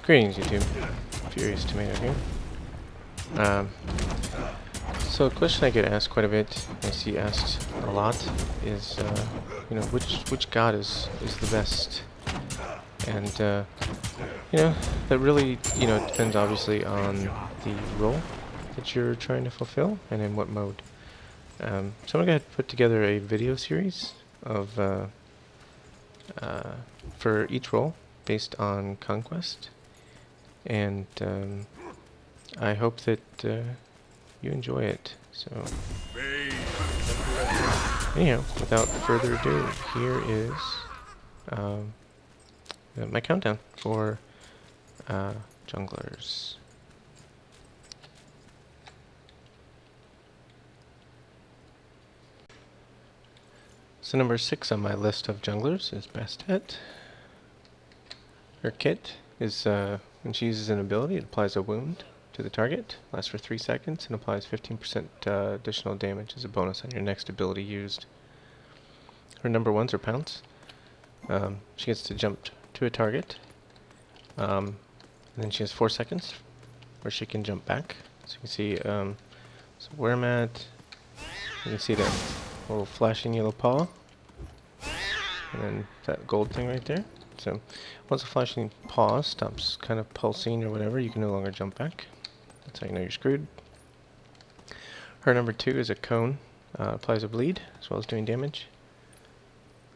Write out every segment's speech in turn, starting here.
Greetings, YouTube. Furious Tomato here. So a question I get asked quite a bit, I see asked a lot, is you know, which god is the best, and you know, that really depends obviously on the role that you're trying to fulfill and in what mode. So I'm gonna go ahead and put together a video series of for each role based on conquest, and I hope that you enjoy it. So, anyhow, without further ado, here is my countdown for junglers. So number 6 on my list of junglers is Bastet. Her kit is when she uses an ability, it applies a wound to the target, lasts for 3 seconds, and applies 15% additional damage as a bonus on your next ability used. Her number 1s are Pounce. She gets to jump to a target, and then she has 4 seconds where she can jump back. So you can see, so where I'm at, you can see that little flashing yellow paw, and then that gold thing right there. So once the flashing paw stops kind of pulsing or whatever, you can no longer jump back. That's how you know you're screwed. Her number 2 is a cone. Applies a bleed as well as doing damage.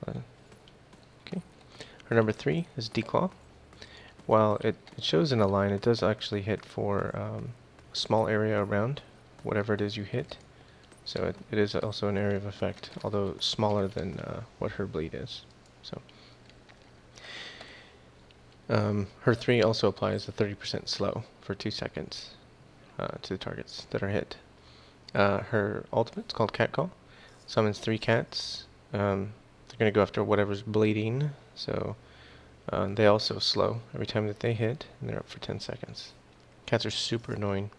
Okay. Her number 3 is Declaw. While it shows in a line, it does actually hit for a small area around whatever it is you hit. So it is also an area of effect, although smaller than what her bleed is. So her 3 also applies a 30% slow for 2 seconds to the targets that are hit. Her ultimate is called Cat Call. Summons 3 cats. They're going to go after whatever's bleeding, so they also slow every time that they hit, and they're up for 10 seconds. Cats are super annoying.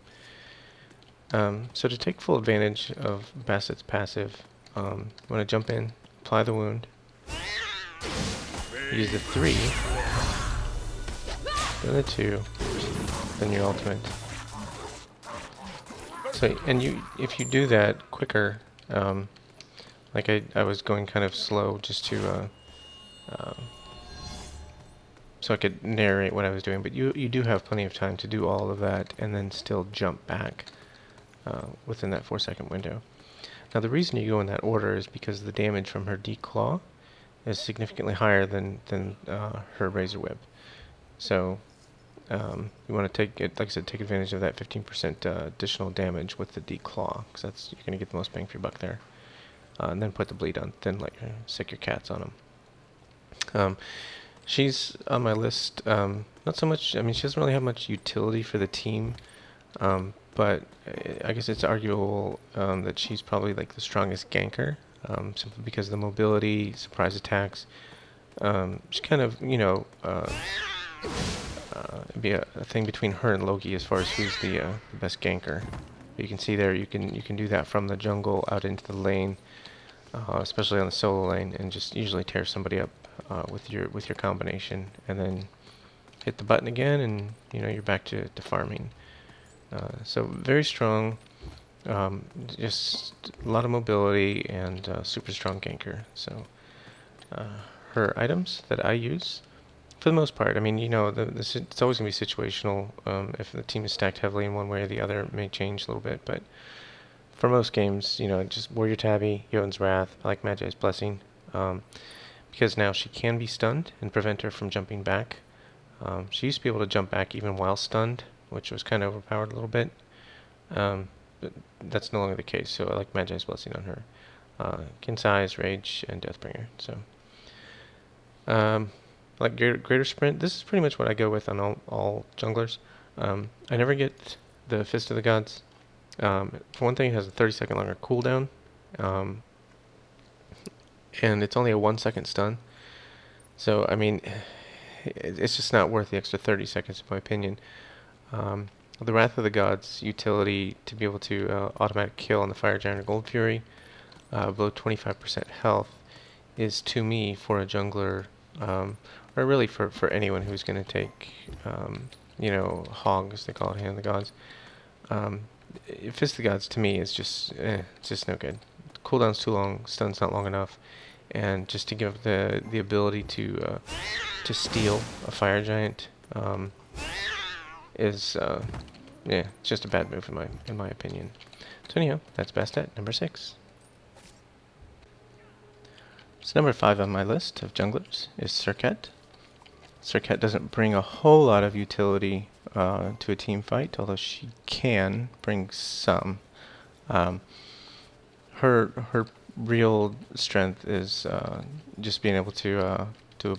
So to take full advantage of Basset's passive, you want to jump in, apply the wound, use the 3, then the 2, then your ultimate. So, and if you do that quicker, like I was going kind of slow just to, so I could narrate what I was doing, but you do have plenty of time to do all of that and then still jump back within that 4-second window. Now the reason you go in that order is because the damage from her Declaw is significantly higher than her Razor Whip. So you want to take it, like I said, take advantage of that 15% additional damage with the Declaw, because that's you're going to get the most bang for your buck there. And then put the bleed on, then sick your cats on them. She's on my list. Not so much. I mean, she doesn't really have much utility for the team, but I guess it's arguable that she's probably like the strongest ganker, simply because of the mobility, surprise attacks. She's kind of it'd be a thing between her and Loki as far as who's the best ganker. But you can see there, you can do that from the jungle out into the lane, especially on the solo lane, and just usually tear somebody up with your combination, and then hit the button again, and you're back to farming. So very strong, just a lot of mobility, and super strong ganker. So her items that I use, for the most part, I mean, it's always going to be situational. If the team is stacked heavily in one way or the other, it may change a little bit, but for most games, just Warrior Tabby, Jotun's Wrath, I like Magi's Blessing, because now she can be stunned and prevent her from jumping back. She used to be able to jump back even while stunned, which was kind of overpowered a little bit, but that's no longer the case, so I like Magi's Blessing on her. Kinsize, Rage, and Deathbringer. So, like Greater Sprint, this is pretty much what I go with on all junglers. I never get the Fist of the Gods. For one thing, it has a 30-second longer cooldown, and it's only a 1-second stun. So, I mean, it's just not worth the extra 30 seconds, in my opinion. The Wrath of the Gods utility to be able to automatic kill on the Fire Giant or Gold Fury below 25% health is, to me, for a jungler, or or really for anyone who's going to take, you know, hogs, they call it, Hand of the Gods. Um, Fist of the Gods to me is just, it's just no good. Cooldown's too long, stun's not long enough, and just to give the ability to steal a fire giant is yeah, it's just a bad move in my opinion. So anyhow, that's Bastet number 6. So number 5 on my list of junglers is Serket. Serket doesn't bring a whole lot of utility to a team fight, although she can bring some. Her real strength is just being able to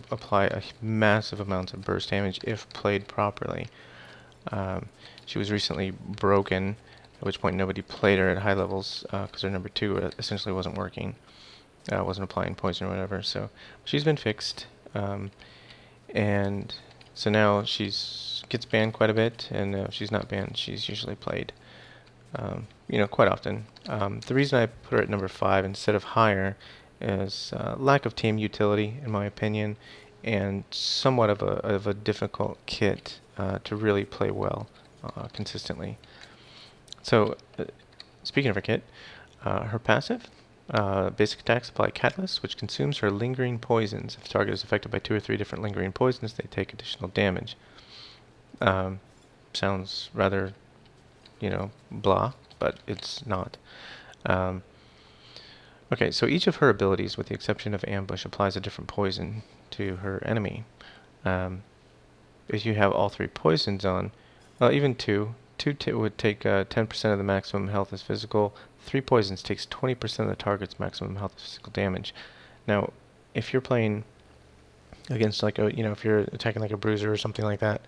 apply a massive amount of burst damage if played properly. She was recently broken, at which point nobody played her at high levels because her number 2 essentially wasn't working, wasn't applying poison or whatever. So she's been fixed, and so now she's gets banned quite a bit, and if she's not banned, she's usually played. You know, quite often. The reason I put her at number 5 instead of higher is lack of team utility, in my opinion, and somewhat of a difficult kit to really play well consistently. So, speaking of her kit, her passive, basic attacks apply Catalyst, which consumes her lingering poisons. If the target is affected by 2 or 3 different lingering poisons, they take additional damage. Sounds rather, you know, blah, but it's not. Okay, so each of her abilities, with the exception of Ambush, applies a different poison to her enemy. If you have all 3 poisons on, well, even 2 would take 10% of the maximum health as physical. 3 poisons takes 20% of the target's maximum health as physical damage. Now, if you're playing against like a, you know, if you're attacking like a bruiser or something like that,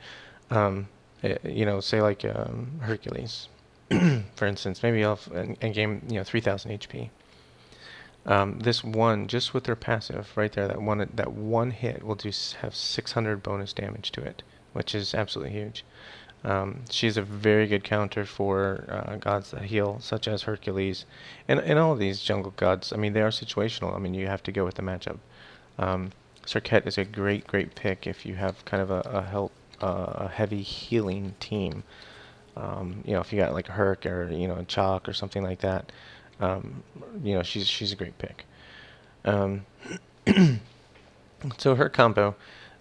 you know, say like Hercules, for instance, maybe off and gain, you know, 3,000 HP. This one, just with their passive right there, that one hit will have 600 bonus damage to it, which is absolutely huge. She's a very good counter for gods that heal, such as Hercules, and all of these jungle gods. I mean, they are situational. I mean, you have to go with the matchup. Serket is a great pick if you have kind of a heavy healing team. You know, if you got like a Herc or, you know, a Chalk or something like that, you know, she's a great pick. So her combo,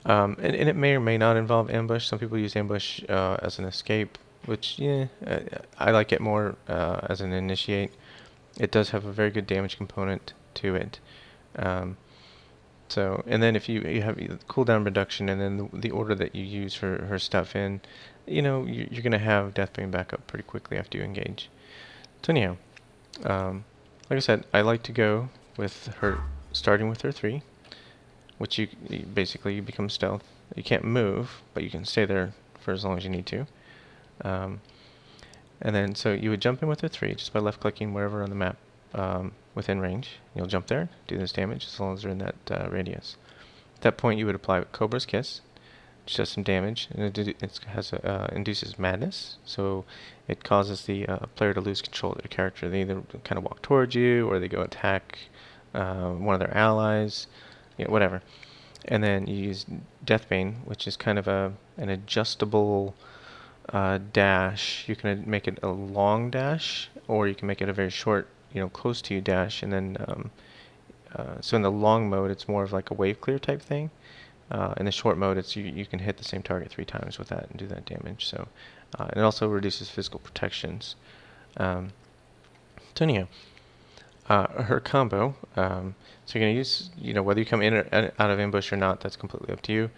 and it may or may not involve ambush. Some people use ambush as an escape, which, yeah, I like it more as an initiate. It does have a very good damage component to it. So, and then if you have cooldown reduction, and then the order that you use her stuff in, you know, you're going to have Deathbane back up pretty quickly after you engage. So anyhow, like I said, I like to go with her, starting with her 3, which you basically you become stealth. You can't move, but you can stay there for as long as you need to. And then, so you would jump in with her 3 just by left-clicking wherever on the map within range. You'll jump there, do this damage as long as they're in that radius. At that point, you would apply Cobra's Kiss, which does some damage, and it induces madness, so it causes the player to lose control of their character. They either kind of walk towards you, or they go attack one of their allies, you know, whatever. And then you use Deathbane, which is kind of an adjustable dash. You can make it a long dash, or you can make it a very short, you know, close to you dash, and then so in the long mode, it's more of like a wave clear type thing. In the short mode, it's you can hit the same target 3 times with that and do that damage. So, and it also reduces physical protections. So anyhow, her combo. So you're gonna use, you know, whether you come in or out of ambush or not, that's completely up to you.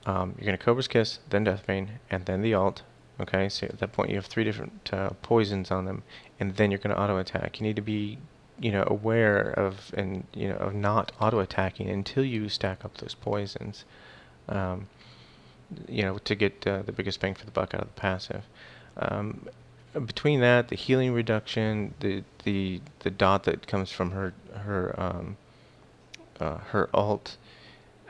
You're gonna Cobra's Kiss, then Deathbane, and then the ult. Okay, so at that point you have 3 different poisons on them, and then you're gonna auto attack. You need to be, you know, aware of, and, you know, of not auto attacking until you stack up those poisons. You know, to get the biggest bang for the buck out of the passive. Between that, the healing reduction, the dot that comes from her ult,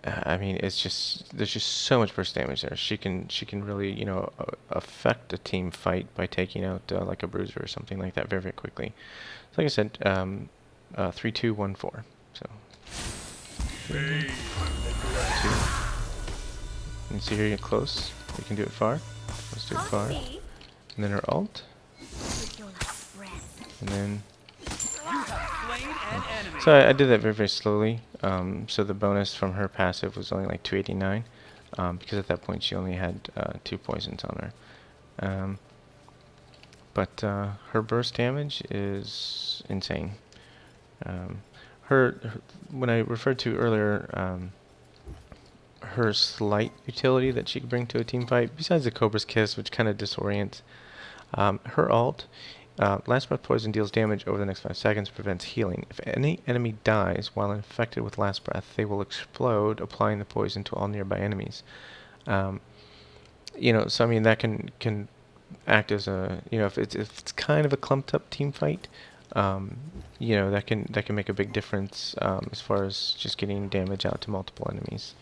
I mean, it's just, there's just so much burst damage there. She can really, you know, affect a team fight by taking out like a bruiser or something like that very quickly. So like I said, 3, 2, 1, 4. So 3, 2, You see here, you get close. You can do it far. Let's do it far. And then her ult. And then... So I did that very, very slowly. So the bonus from her passive was only like 289. Because at that point she only had 2 poisons on her. But her burst damage is insane. When I referred to earlier, her slight utility that she could bring to a team fight, besides the Cobra's Kiss, which kind of disorients, her ult, Last Breath Poison deals damage over the next 5 seconds, prevents healing. If any enemy dies while infected with Last Breath, they will explode, applying the poison to all nearby enemies. So I mean that can act as a, if it's kind of a clumped up team fight, that can make a big difference as far as just getting damage out to multiple enemies.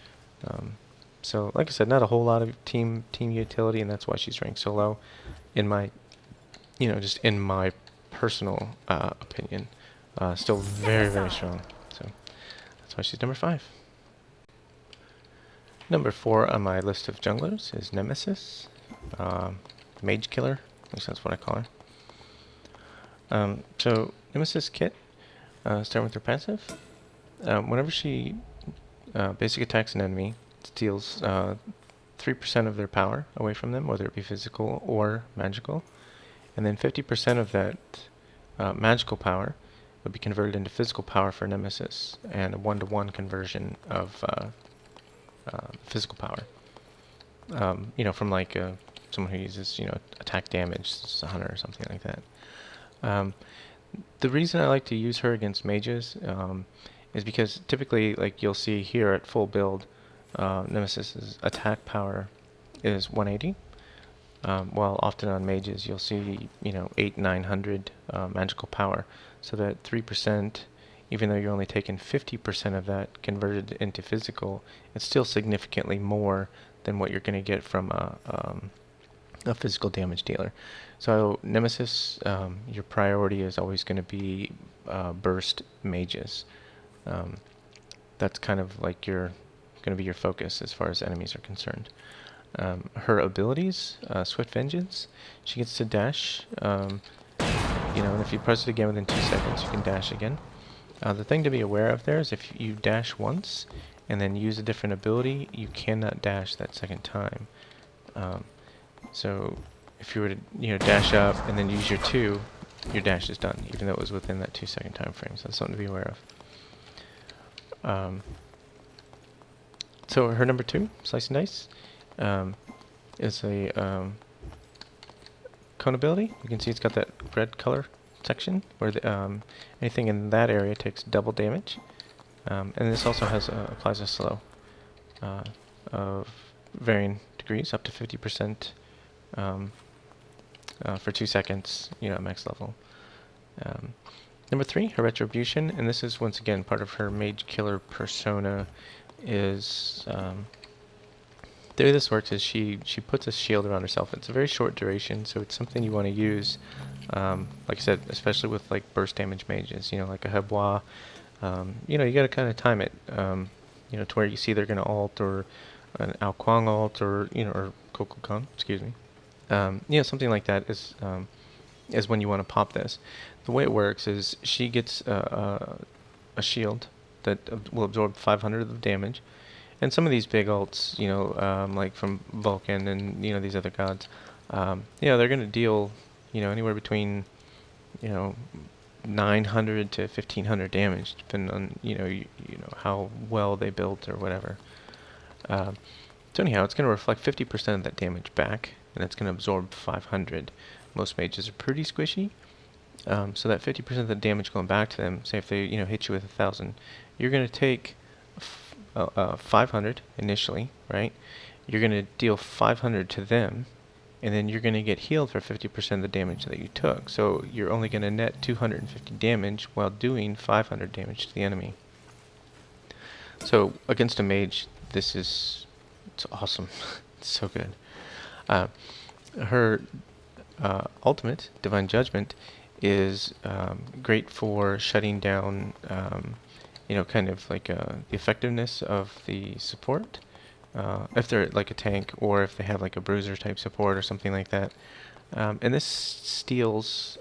So like I said, not a whole lot of team utility, and that's why she's ranked so low in my just in my personal opinion. Still very, very strong. So that's why she's number 5. Number 4 on my list of junglers is Nemesis, Mage Killer. At least that's what I call her. So Nemesis kit, starting with her passive. Whenever she basic attacks an enemy, it deals 3% of their power away from them, whether it be physical or magical. And then 50% of that magical power would be converted into physical power for Nemesis, and a 1-to-1 conversion of physical power. From like someone who uses, attack damage, a hunter or something like that. The reason I like to use her against mages is because typically, like you'll see here at full build, Nemesis's attack power is 180. While often on mages you'll see 800-900 magical power, so that 3%, even though you're only taking 50% of that converted into physical, it's still significantly more than what you're going to get from a physical damage dealer. So Nemesis, your priority is always going to be burst mages. That's kind of like going to be your focus as far as enemies are concerned. Her abilities, Swift Vengeance, she gets to dash, and if you press it again within 2 seconds, you can dash again. The thing to be aware of there is if you dash once and then use a different ability, you cannot dash that second time. So if you were to dash up and then use your 2, your dash is done, even though it was within that 2-second time frame. So that's something to be aware of. So her number 2, Slice and Dice, is a cone ability. You can see it's got that red color section where anything in that area takes double damage. And this also applies a slow of varying degrees, up to 50% for 2 seconds, at max level. Number 3, her Retribution, and this is once again part of her Mage Killer persona, is the way this works is she puts a shield around herself. It's a very short duration, so it's something you want to use, like I said, especially with like burst damage mages, like a Hebois. You got to kind of time it, to where you see they're going to ult, or an Ao Kuang ult, or or Kokokon, excuse me. Something like that is when you want to pop this. The way it works is she gets a shield that will absorb 500 of damage. And some of these big ults, like from Vulcan and, these other gods, they're going to deal, anywhere between, 900 to 1500 damage, depending on, how well they built or whatever. So anyhow, it's going to reflect 50% of that damage back, and it's going to absorb 500. Most mages are pretty squishy, so that 50% of the damage going back to them, say if they, hit you with 1,000, you're going to take 500 initially, right? You're going to deal 500 to them, and then you're going to get healed for 50% of the damage that you took. So you're only going to net 250 damage while doing 500 damage to the enemy. So against a mage, it's awesome. It's so good. Her ultimate, Divine Judgment, is great for shutting down kind of like the effectiveness of the support. if they're like a tank, or if they have like a bruiser type support or something like that. And this steals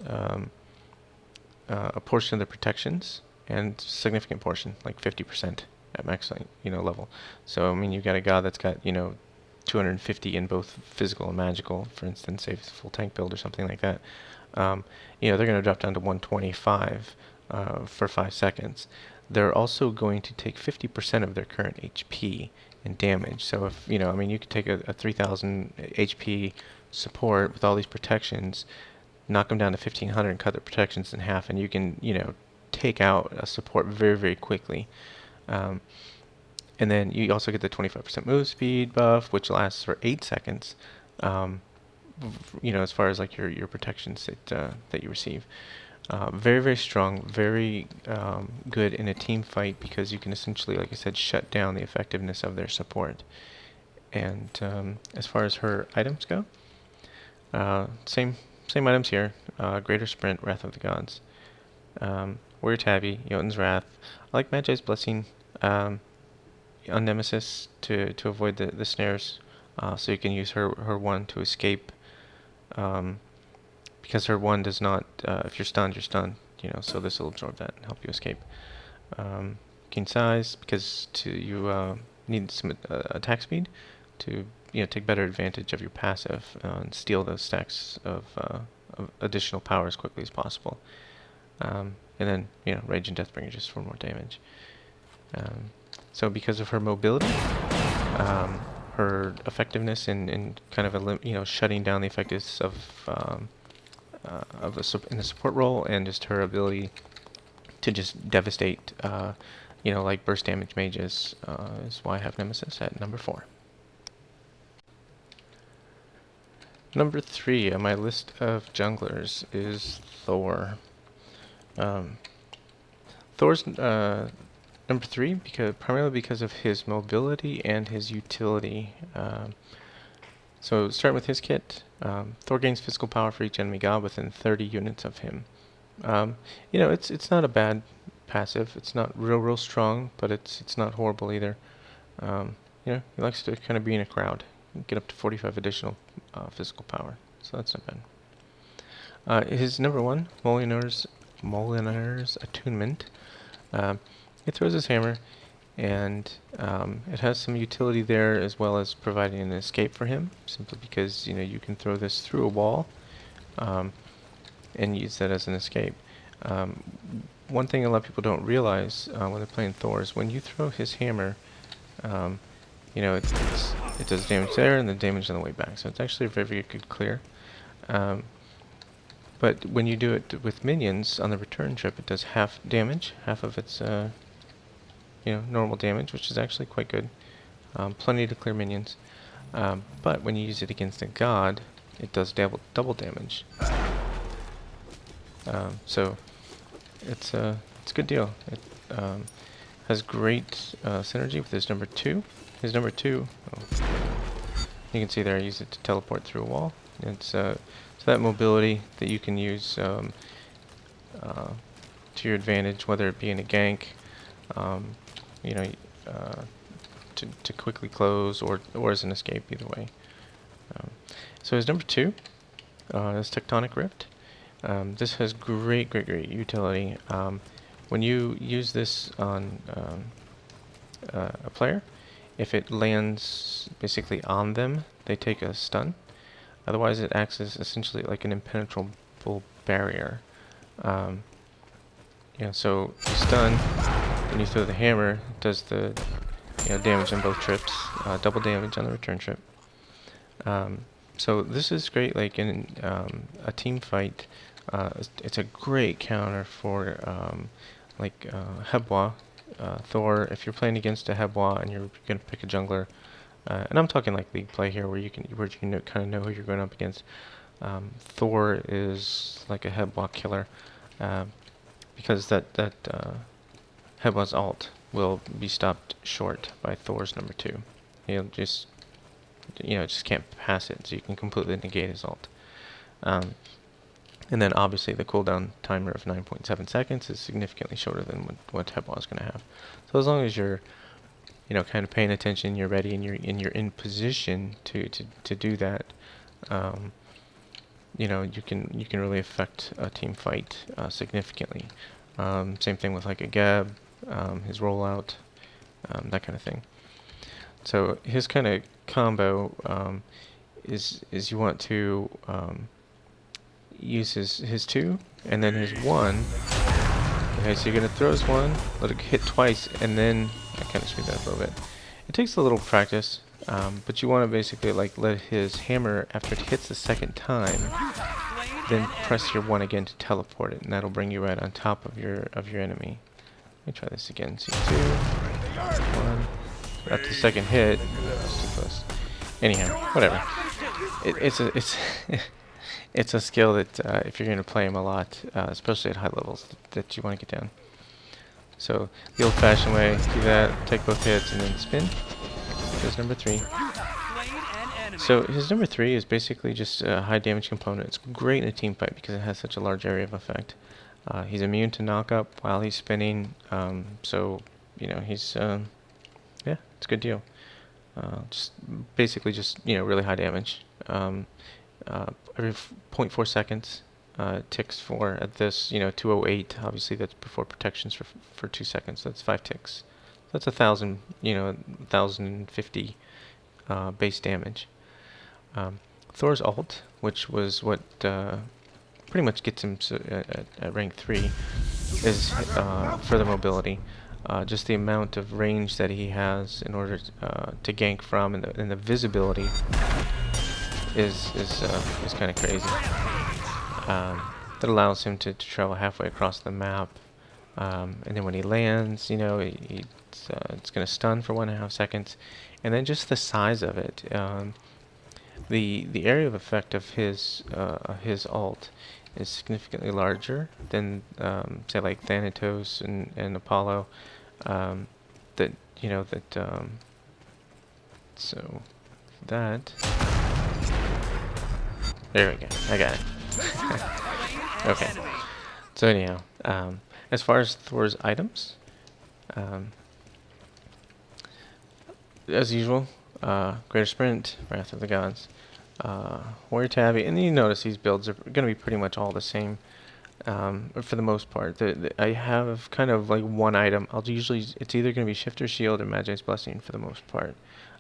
a portion of the protections, and significant portion, like 50% at max level. So I mean, you've got a god that's got 250 in both physical and magical, for instance, say it's a full tank build or something like that. They're going to drop down to 125 for 5 seconds. They're also going to take 50% of their current HP in damage. So if I mean, you could take a 3000 HP support with all these protections, knock them down to 1500 and cut their protections in half, and you can take out a support very, very quickly. And then you also get the 25% move speed buff, which lasts for 8 seconds. As far as like your protections that you receive. Very, very strong, very good in a team fight, because you can essentially, like I said, shut down the effectiveness of their support. And as far as her items go, same items here. Greater Sprint, Wrath of the Gods. Warrior Tabby, Jotun's Wrath. I like Magi's Blessing on Nemesis to avoid the snares. So you can use her one to escape. Because her one does not, if you're stunned, you're stunned. So this will absorb that and help you escape. King Size, because you need some attack speed to take better advantage of your passive and steal those stacks of additional power as quickly as possible. And then Rage and Deathbringer just for more damage. So because of her mobility, her effectiveness in kind of shutting down the effectiveness of in the support role, and just her ability to just devastate, like burst damage mages, is why I have Nemesis at number 4. Number 3 on my list of junglers is Thor. Thor's number 3 primarily because of his mobility and his utility. So starting with his kit, Thor gains physical power for each enemy god within 30 units of him. It's not a bad passive. It's not real strong, but it's not horrible either. He likes to kind of be in a crowd, get up to 45 additional physical power, so that's not bad. His number 1, Molinar's Attunement. He throws his hammer, and it has some utility there, as well as providing an escape for him, simply because you can throw this through a wall and use that as an escape. One thing a lot of people don't realize when they're playing Thor is when you throw his hammer, it does damage there and then damage on the way back, so it's actually a very, very good clear. But when you do it with minions on the return trip, it does half damage, half of its normal damage, which is actually quite good. Plenty to clear minions. But when you use it against a god, it does double damage. So it's a good deal. It has great synergy with his number 2. His number 2, you can see there, I use it to teleport through a wall. It's so that mobility that you can use to your advantage, whether it be in a gank, to quickly close, or as an escape, either way. So his number 2 is Tectonic Rift. This has great utility. When you use this on a player, if it lands basically on them, they take a stun. Otherwise, it acts as essentially like an impenetrable barrier. So you stun, when you throw the hammer, it does the damage on both trips, double damage on the return trip. So this is great, like in a team fight. It's a great counter for Hebois. Thor, if you're playing against a Hebois and you're going to pick a jungler, and I'm talking like league play here, where you can kind of know who you're going up against. Thor is like a Hebois killer, because that Hebois' ult will be stopped short by Thor's number 2. He'll just can't pass it, so you can completely negate his ult. And then obviously the cooldown timer of 9.7 seconds is significantly shorter than what Hebois is going to have. So as long as you're you know, kind of paying attention, you're ready, and you're in position to do that, you know, you can really affect a team fight significantly. Same thing with like a Gab, his rollout, that kind of thing. So his kind of combo is you want to use his 2 and then his 1. Okay, so you're gonna throw his 1, let it hit twice, and then I kind of screwed that up a little bit. It takes a little practice, but you want to basically like let his hammer, after it hits the second time, then press your 1 again to teleport it, and that'll bring you right on top of your enemy. Let me try this again. See, 2, 1. After the second hit, that's too close. Anyhow, whatever. It's it's a skill that if you're going to play him a lot, especially at high levels, that you want to get down. So the old-fashioned way, do that, take both hits, and then spin. There's number 3. So his number 3 is basically just a high damage component. It's great in a team fight because it has such a large area of effect. He's immune to knock-up while he's spinning, so you know he's yeah, it's a good deal. Just basically just, you know, really high damage. Every 0.4 seconds ticks for at this, you know, 208. Obviously that's before protections for 2 seconds. That's 5 ticks. That's 1,000, you know, 1,050 base damage. Thor's ult, which was what pretty much gets him at rank 3, is further mobility. Just the amount of range that he has in order to gank from, and the visibility is kind of crazy. That allows him to travel halfway across the map, and then when he lands, you know, it's going to stun for 1.5 seconds, and then just the size of it. The area of effect of his ult is significantly larger than say like Thanatos and Apollo. That, you know, that so that there we go. I got it. Okay. So anyhow, as far as Thor's items, as usual, Greater Sprint, Wrath of the Gods, Warrior Tabby, and you notice these builds are going to be pretty much all the same for the most part. I have kind of like one item. It's either going to be Shifter Shield or Magi's Blessing for the most part,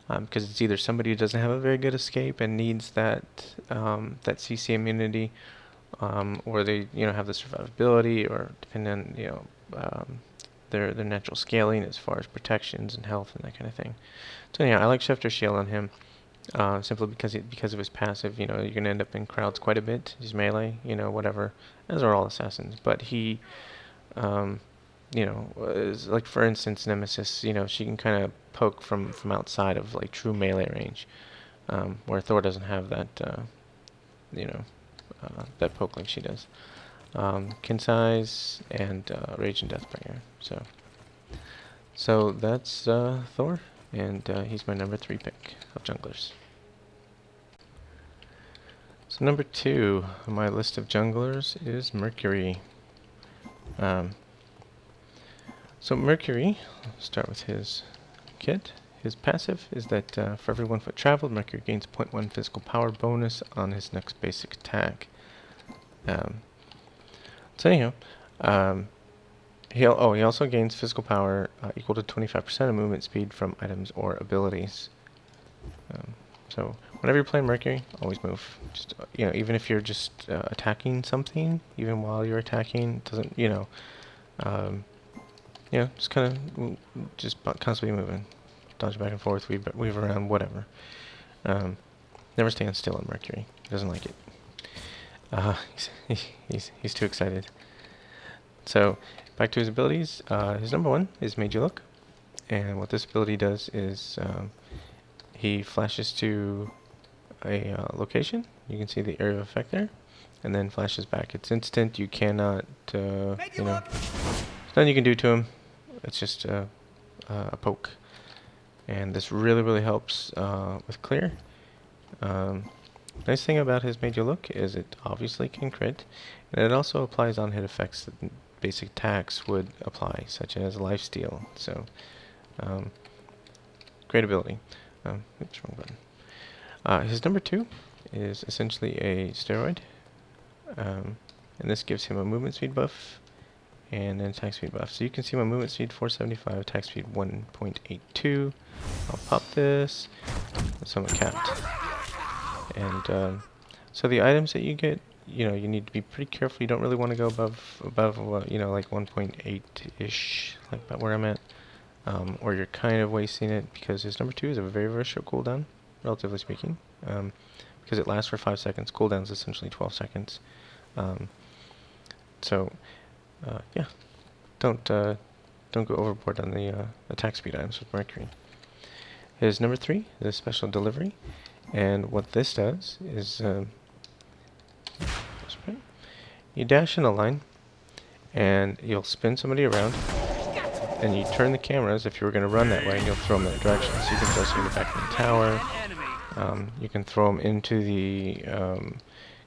because it's either somebody who doesn't have a very good escape and needs that CC immunity, or they, you know, have the survivability, or depending on, you know, their natural scaling as far as protections and health and that kind of thing. So yeah, I like Shifter Shield on him, simply because of his passive. You know, you're gonna end up in crowds quite a bit. He's melee, you know, whatever, as are all assassins. But he, you know, is like, for instance, Nemesis. You know, she can kind of poke from outside of like true melee range, where Thor doesn't have that, you know, that poke like she does. Kinsize and Rage and Deathbringer. So that's Thor, and he's my number 3 pick of junglers. So number 2 on my list of junglers is Mercury. So Mercury, let's start with his kit. His passive is that for every 1 foot traveled, Mercury gains 0.1 physical power bonus on his next basic attack. So anyhow, he also gains physical power equal to 25% of movement speed from items or abilities. So whenever you're playing Mercury, always move. Just, you know, even if you're just attacking something, even while you're attacking, it doesn't, you know, just kind of just constantly moving, dodge back and forth, weave around, whatever. Never stand still on Mercury. He doesn't like it. He's too excited. So back to his abilities. His number 1 is Made You Look, and what this ability does is he flashes to a location. You can see the area of effect there, and then flashes back. It's instant. You cannot, you know, there's nothing you can do to him. It's just a poke, and this really helps with clear. Nice thing about his Made You Look is it obviously can crit, and it also applies on hit effects that basic attacks would apply, such as lifesteal. So great ability. Oops, wrong button. His number 2 is essentially a steroid, and this gives him a movement speed buff and an attack speed buff. So you can see my movement speed 475, attack speed 1.82. I'll pop this. It's somewhat capped. And so the items that you get, you need to be pretty careful. You don't really want to go above like 1.8-ish, like about where I'm at. Or you're kind of wasting it, because his number 2 is a very, very short cooldown, relatively speaking. Because it lasts for 5 seconds. Cooldown is essentially 12 seconds. Yeah, don't go overboard on the attack speed items with Mercury. His number 3 is a special delivery, and what this does is you dash in a line, and you'll spin somebody around, and you turn the cameras if you were going to run that way, and you'll throw them that direction. So you can throw somebody back in the tower. You can throw them into the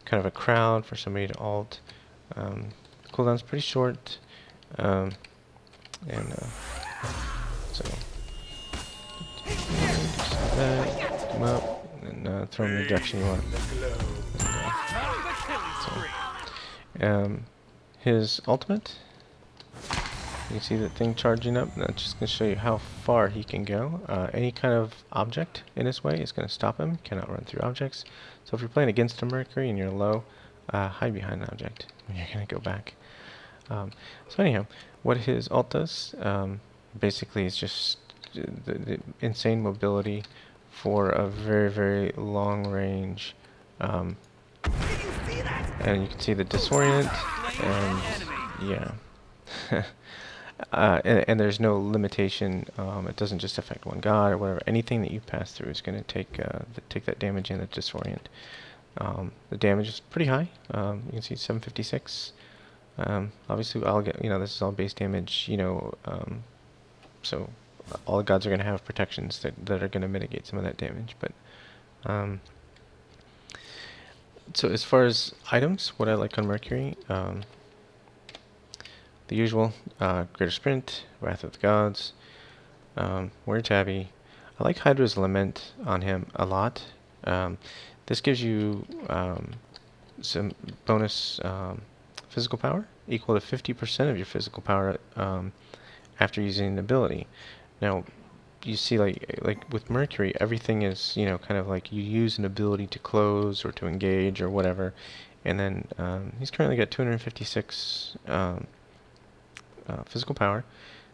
kind of a crowd for somebody to ult. Cooldown's pretty short, so just like that, come up, and throw them in the direction you want. His ultimate, you can see that thing charging up. That's just going to show you how far he can go. Any kind of object in his way is going to stop him. Cannot run through objects. So if you're playing against a Mercury and you're low, hide behind an object when you're going to go back. So anyhow, what his ult does basically is just the insane mobility for a very, very long range. And you can see the disorient, and yeah. And there's no limitation. It doesn't just affect one god or whatever. Anything that you pass through is going to take that damage and the disorient. The damage is pretty high. You can see 756. Obviously, I'll get, this is all base damage. So all the gods are going to have protections that are going to mitigate some of that damage. But so as far as items, what I like on Mercury. The usual, Greater Sprint, Wrath of the Gods, Warrior Tabby. I like Hydra's Lament on him a lot. This gives you some bonus physical power, equal to 50% of your physical power after using an ability. Now, you see, like with Mercury, everything is, kind of like you use an ability to close or to engage or whatever, and then he's currently got 256 physical power.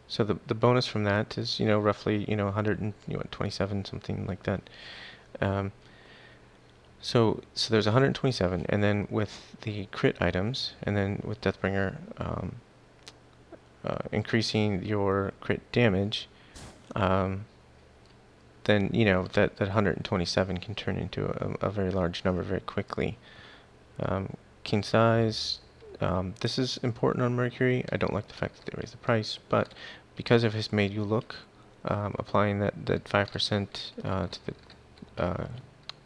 So the bonus from that is roughly 127, something like that. So there's 127, and then with the crit items, and then with Deathbringer increasing your crit damage, then that 127 can turn into a very large number very quickly. King size. This is important on Mercury. I don't like the fact that they raised the price, but because of his Made You Look, applying that 5% to the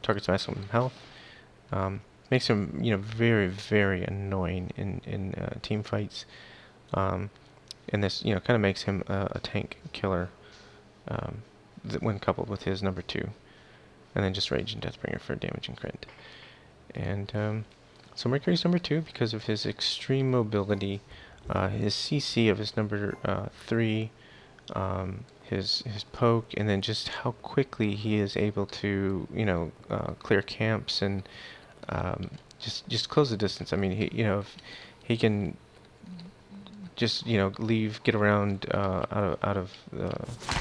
target's maximum health, makes him very, very annoying in team fights, and this kind of makes him a tank killer when coupled with his number 2, and then just Rage and Deathbringer for damage and crit. And so Mercury's number 2 because of his extreme mobility, his CC of his number 3, his poke, and then just how quickly he is able to clear camps and just close the distance. I mean, if he can just get around out of the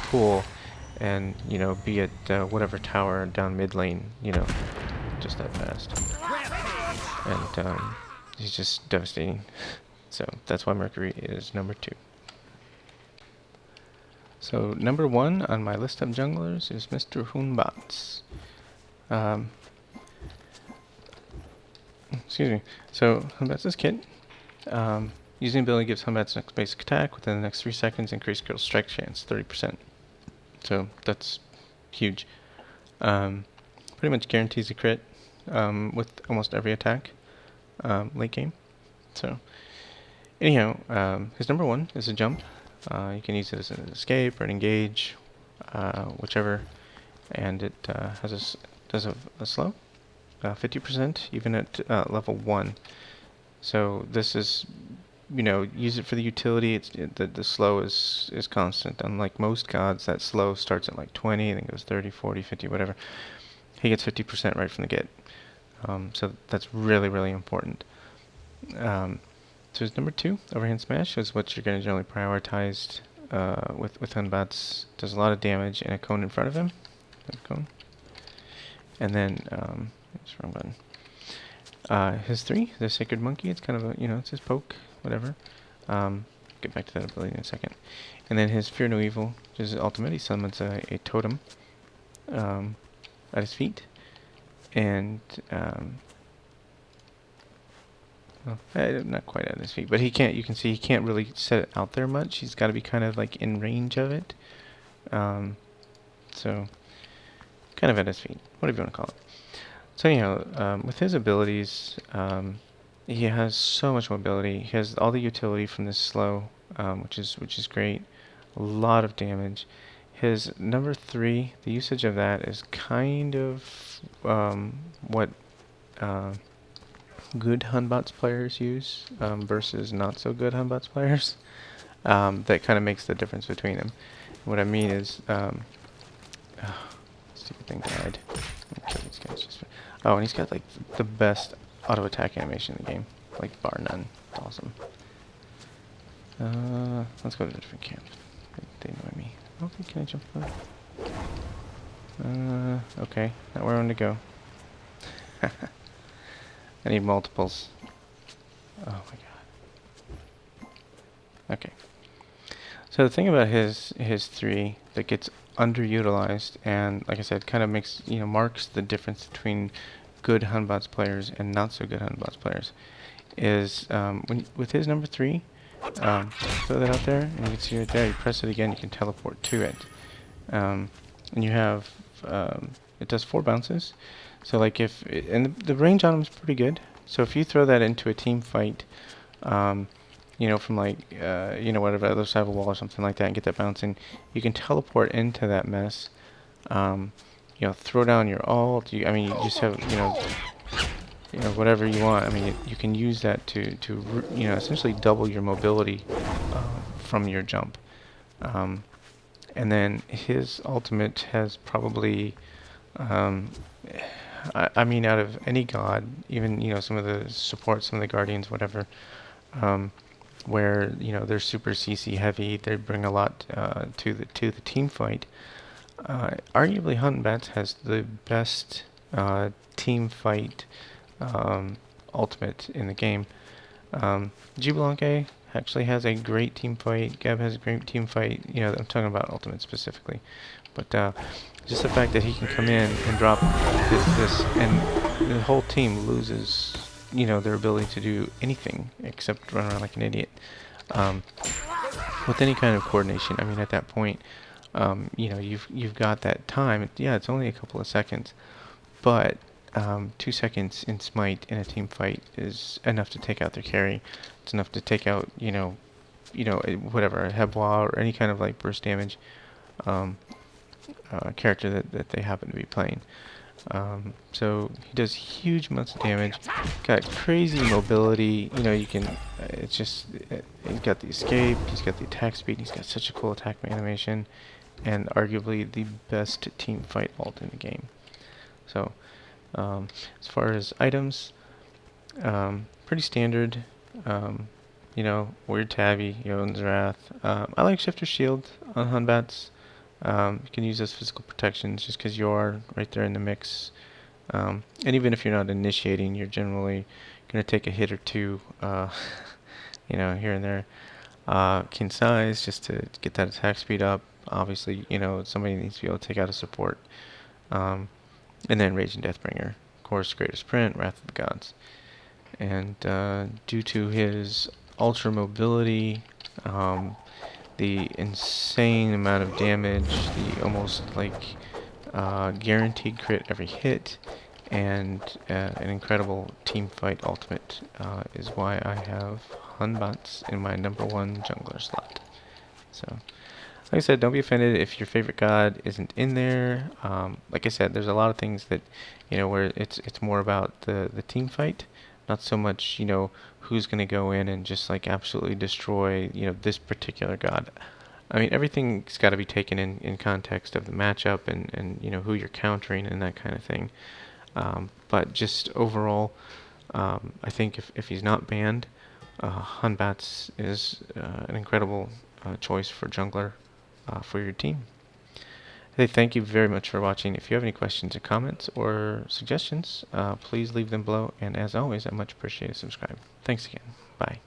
pool and be at whatever tower down mid lane, just that fast. And he's just devastating. So that's why Mercury is number 2. So number 1 on my list of junglers is Mr. Hunbats. Excuse me. So Hunbats' kit. Using ability gives Hunbats next basic attack within the next 3 seconds, increase critical strike chance 30%. So that's huge. Pretty much guarantees a crit with almost every attack late game. So anyhow, his number 1 is a jump. You can use it as an escape or an engage. whichever, and it does a slow, 50% even at level 1. So this is, use it for the utility. The slow is constant. Unlike most gods, that slow starts at like 20, then goes 30, 40, 50, whatever. He gets 50% right from the get. So that's really, really important. So his number 2, Overhand Smash, is what you're going to generally prioritize with Hunbats. Does a lot of damage and a cone in front of him. Cone. And then, oops, wrong button. His 3, the Sacred Monkey, it's kind of a, it's his poke, whatever. Get back to that ability in a second. And then his Fear No Evil, which is his ultimate, he summons a totem at his feet. And, not quite at his feet, but you can see he can't really set it out there much. He's got to be kind of like in range of it. So, kind of at his feet, whatever you want to call it. So anyhow, with his abilities, he has so much mobility. He has all the utility from this slow, which is great. A lot of damage. His number 3, the usage of that is kind of what good Hunbots players use versus not so good Hunbots players. That kind of makes the difference between them. What I mean is, stupid thing died. Okay, these guys just. Oh, and he's got like the best auto attack animation in the game, like bar none. It's awesome. Let's go to a different camp. They annoy me. Okay, can I jump up? Okay, not where I want to go. I need multiples. Oh my god. Okay. So the thing about his 3 that gets underutilized, and like I said, kind of makes marks the difference between good Hunbots players and not so good Hunbots players, is with his number 3, throw that out there, and you can see right there. You press it again, you can teleport to it, and you have it does 4 bounces. So like and the range on him is pretty good. So if you throw that into a team fight, from like whatever other side of a wall or something like that, and get that bouncing, you can teleport into that mess. Throw down your ult. You just have whatever you want. I mean, you can use that to essentially double your mobility from your jump. And then his ultimate has probably, I mean, out of any god, even some of the support, some of the guardians, whatever, where they're super CC heavy, they bring a lot to the team fight. Arguably, Hunbats has the best team fight ultimate in the game. G actually has a great team fight. Gab has a great team fight. I'm talking about ultimate specifically, but just the fact that he can come in and drop this, and the whole team loses, their ability to do anything except run around like an idiot. With any kind of coordination, I mean, at that point, you've got that time. Yeah, it's only a couple of seconds, but 2 seconds in Smite in a team fight is enough to take out their carry. It's enough to take out, whatever, a Hebois or any kind of like burst damage character that they happen to be playing. So he does huge amounts of damage. Got crazy mobility. You can. It's just he's got the escape. He's got the attack speed. He's got such a cool attack animation, and arguably the best team fight ult in the game. So as far as items, pretty standard. Weird Tabby, Yoden's Wrath. I like Shifter Shield on Hunbats. You can use as physical protections just because you are right there in the mix. And even if you're not initiating, you're generally going to take a hit or two, here and there. Kin Size, just to get that attack speed up. Obviously, somebody needs to be able to take out a support. And then Rage and Deathbringer. Of course, Greatest Sprint, Wrath of the Gods. And due to his ultra mobility, the insane amount of damage, the almost like guaranteed crit every hit, and an incredible team fight ultimate is why I have Hunbots in my number 1 jungler slot. So Like I said, don't be offended if your favorite god isn't in there. Like I said, there's a lot of things that, where it's more about the team fight, not so much, who's going to go in and just like absolutely destroy, this particular god. I mean, everything's got to be taken in context of the matchup and who you're countering and that kind of thing. But just overall, I think if he's not banned, Hunbats is an incredible choice for jungler for your team. Hey, thank you very much for watching. If you have any questions or comments or suggestions, please leave them below. And as always, I much appreciate it. Subscribe. Thanks again. Bye.